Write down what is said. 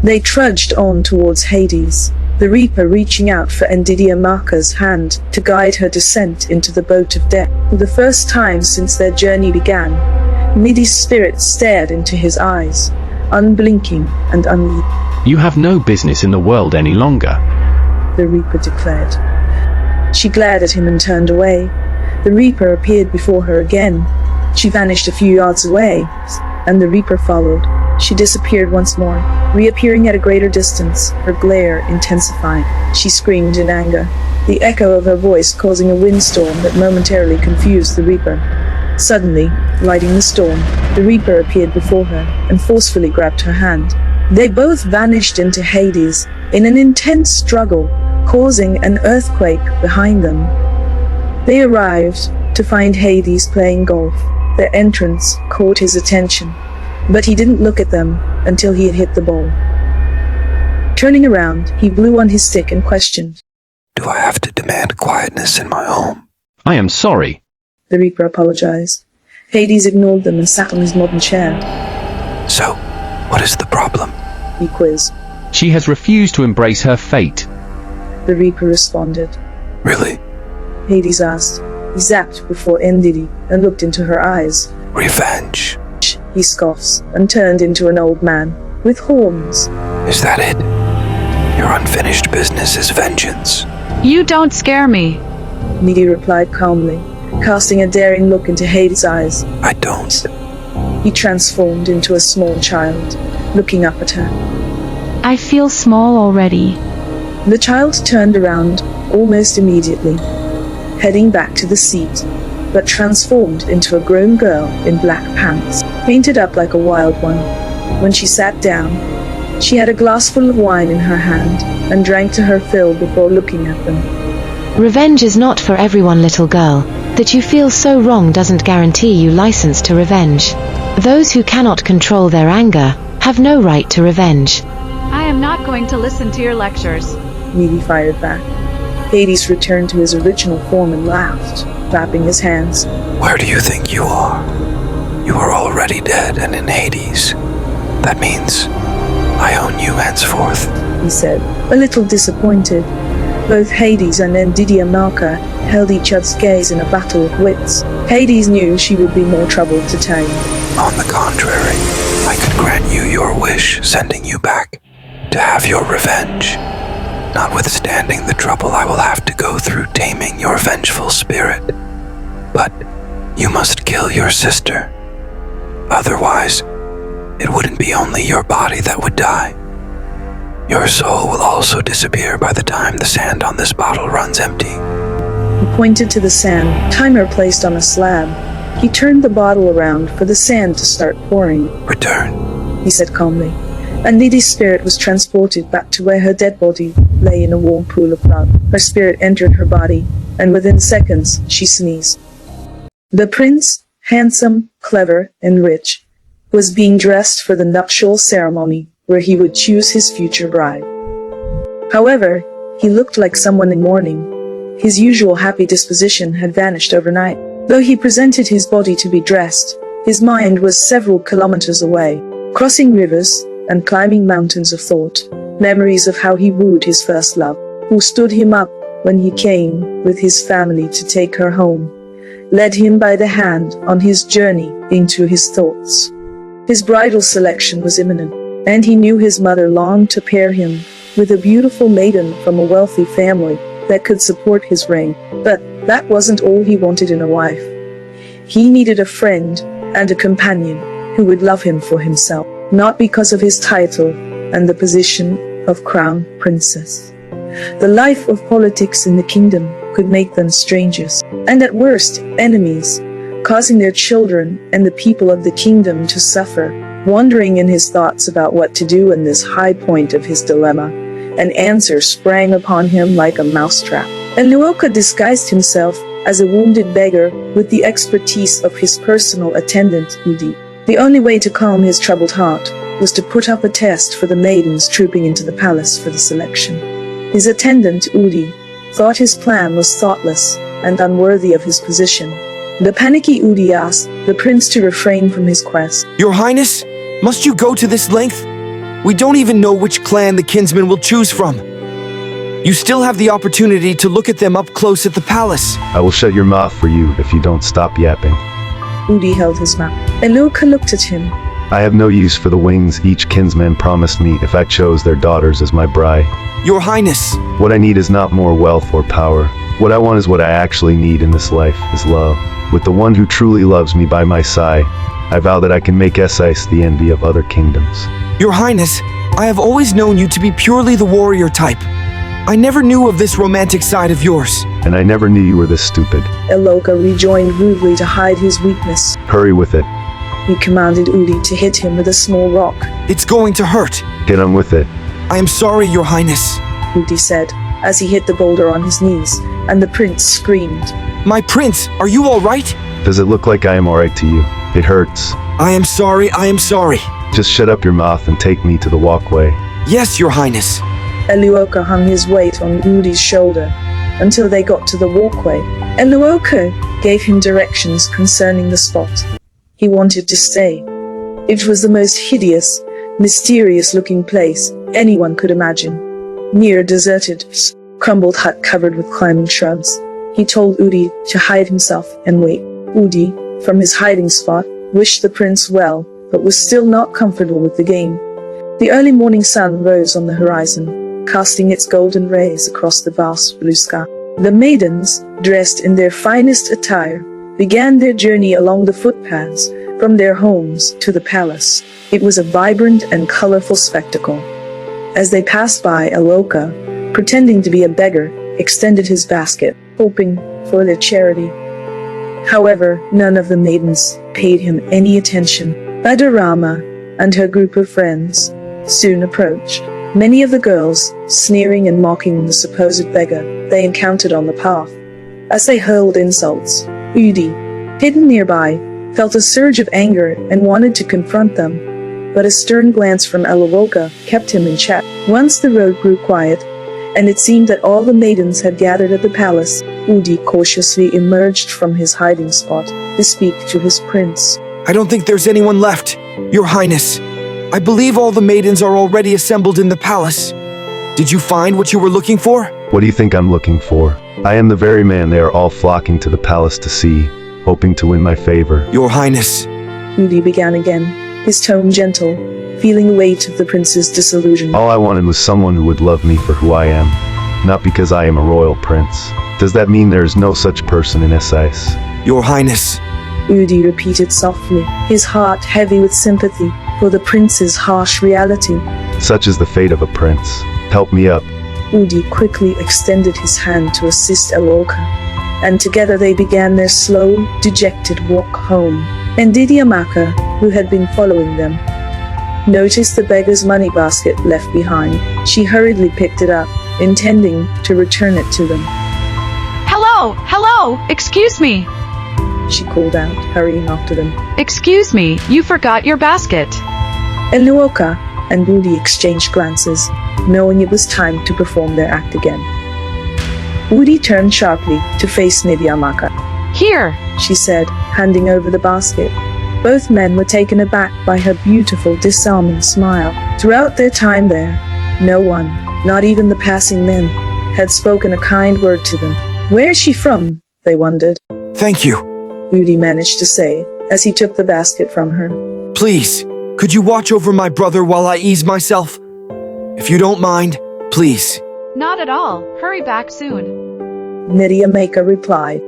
They trudged on towards Hades, the Reaper reaching out for Ndidiamaka's hand to guide her descent into the boat of death. For the first time since their journey began, Ndidi's spirit stared into his eyes, unblinking and unmoved. You have no business in the world any longer, the Reaper declared. She glared at him and turned away. The Reaper appeared before her again. She vanished a few yards away, and the Reaper followed. She disappeared once more, reappearing at a greater distance, her glare intensifying. She screamed in anger, the echo of her voice causing a windstorm that momentarily confused the Reaper. Suddenly, lighting the storm, the Reaper appeared before her and forcefully grabbed her hand. They both vanished into Hades in an intense struggle, causing an earthquake behind them. They arrived to find Hades playing golf. Their entrance caught his attention, but he didn't look at them until he had hit the ball. Turning around, he blew on his stick and questioned, "Do I have to demand quietness in my home?" I am sorry. The Reaper apologized. Hades ignored them and sat on his modern chair. "So, what is the problem?" He quizzed. She has refused to embrace her fate. The Reaper responded. "Really?" Hades asked. He zapped before Ndidi and looked into her eyes. "Revenge," he scoffs, and turned into an old man with horns. "Is that it? Your unfinished business is vengeance." You don't scare me. Ndidi replied calmly, casting a daring look into Hades' eyes. "I don't." He transformed into a small child, looking up at her. I feel small already. The child turned around almost immediately, heading back to the seat, but transformed into a grown girl in black pants, painted up like a wild one. When she sat down, she had a glass full of wine in her hand and drank to her fill before looking at them. Revenge is not for everyone, little girl. That you feel so wrong doesn't guarantee you license to revenge. Those who cannot control their anger have no right to revenge. I am not going to listen to your lectures. Ndidi fired back. Hades returned to his original form and laughed, clapping his hands. "Where do you think you are? You are already dead and in Hades. That means I own you henceforth," he said, a little disappointed. Both Hades and Ndidiamaka held each other's gaze in a battle of wits. Hades knew she would be more trouble to tame. "On the contrary, I could grant you your wish, sending you back to have your revenge. Notwithstanding the trouble I will have to go through taming your vengeful spirit. But you must kill your sister. Otherwise, it wouldn't be only your body that would die. Your soul will also disappear by the time the sand on this bottle runs empty." He pointed to the sand, timer placed on a slab. He turned the bottle around for the sand to start pouring. "Return," he said calmly, and Ndidi's spirit was transported back to where her dead body lay in a warm pool of blood. Her spirit entered her body, and within seconds, she sneezed. The prince, handsome, clever, and rich, was being dressed for the nuptial ceremony, where he would choose his future bride. However, he looked like someone in mourning. His usual happy disposition had vanished overnight. Though he presented his body to be dressed, his mind was several kilometers away, crossing rivers and climbing mountains of thought, memories of how he wooed his first love, who stood him up when he came with his family to take her home, led him by the hand on his journey into his thoughts. His bridal selection was imminent, and he knew his mother longed to pair him with a beautiful maiden from a wealthy family that could support his reign. But that wasn't all he wanted in a wife. He needed a friend and a companion who would love him for himself, not because of his title and the position of crown princess. The life of politics in the kingdom could make them strangers, and at worst, enemies, causing their children and the people of the kingdom to suffer. Wandering in his thoughts about what to do in this high point of his dilemma, an answer sprang upon him like a mousetrap. Ndidiamaka disguised himself as a wounded beggar with the expertise of his personal attendant, Ndidi. The only way to calm his troubled heart was to put up a test for the maidens trooping into the palace for the selection. His attendant, Udi, thought his plan was thoughtless and unworthy of his position. The panicky Udi asked the prince to refrain from his quest. "Your Highness, must you go to this length?" We don't even know which clan the kinsman will choose from. You still have the opportunity to look at them up close at the palace. I will shut your mouth for you if you don't stop yapping. Udi held his mouth. Eluka looked at him. I have no use for the wings each kinsman promised me if I chose their daughters as my bride. Your Highness. What I need is not more wealth or power. What I want is what I actually need in this life, is love. With the one who truly loves me by my side, I vow that I can make Esise the envy of other kingdoms. Your Highness, I have always known you to be purely the warrior type. I never knew of this romantic side of yours. And I never knew you were this stupid. Eloka rejoined rudely to hide his weakness. Hurry with it. He commanded Udi to hit him with a small rock. It's going to hurt. Get on with it. I am sorry, Your Highness. Udi said, as he hit the boulder on his knees, and the prince screamed. My prince, are you all right? Does it look like I am alright to you? It hurts. I am sorry, I am sorry. Just shut up your mouth and take me to the walkway. Yes, Your Highness. Eluoka hung his weight on Udi's shoulder until they got to the walkway. Eluoka gave him directions concerning the spot. He wanted to stay. It was the most hideous, mysterious-looking place anyone could imagine. Near a deserted, crumbled hut covered with climbing shrubs. He told Udi to hide himself and wait. Udi, from his hiding spot, wished the prince well, but was still not comfortable with the game. The early morning sun rose on the horizon, casting its golden rays across the vast blue sky. The maidens, dressed in their finest attire, began their journey along the footpaths from their homes to the palace. It was a vibrant and colorful spectacle. As they passed by, Eloka, pretending to be a beggar, extended his basket, hoping for their charity. However, none of the maidens paid him any attention. Adorama and her group of friends soon approached. Many of the girls, sneering and mocking the supposed beggar they encountered on the path. As they hurled insults, Udi, hidden nearby, felt a surge of anger and wanted to confront them, but a stern glance from Eloka kept him in check. Once the road grew quiet, and it seemed that all the maidens had gathered at the palace, Udi cautiously emerged from his hiding spot to speak to his prince. I don't think there's anyone left, Your Highness. I believe all the maidens are already assembled in the palace. Did you find what you were looking for? What do you think I'm looking for? I am the very man they are all flocking to the palace to see, hoping to win my favor. Your Highness. Udi began again, his tone gentle, feeling the weight of the prince's disillusionment. All I wanted was someone who would love me for who I am, not because I am a royal prince. Does that mean there is no such person in Esise? Your Highness. Udi repeated softly, his heart heavy with sympathy for the prince's harsh reality. Such is the fate of a prince. Help me up. Udi quickly extended his hand to assist Eloka, and together they began their slow, dejected walk home. Ndidiamaka, who had been following them, noticed the beggar's money basket left behind. She hurriedly picked it up, intending to return it to them. Hello, excuse me. She called out, hurrying after them. Excuse me, you forgot your basket. Eluoka and Udi exchanged glances, knowing it was time to perform their act again. Udi turned sharply to face Ndidiamaka. Here. She said, handing over the basket. Both men were taken aback by her beautiful, disarming smile. Throughout their time there, no one, not even the passing men, had spoken a kind word to them. Where is she from? They wondered. Thank you. Udi managed to say, as he took the basket from her. Please, could you watch over my brother while I ease myself? If you don't mind, please. Not at all. Hurry back soon. Ndidiamaka replied,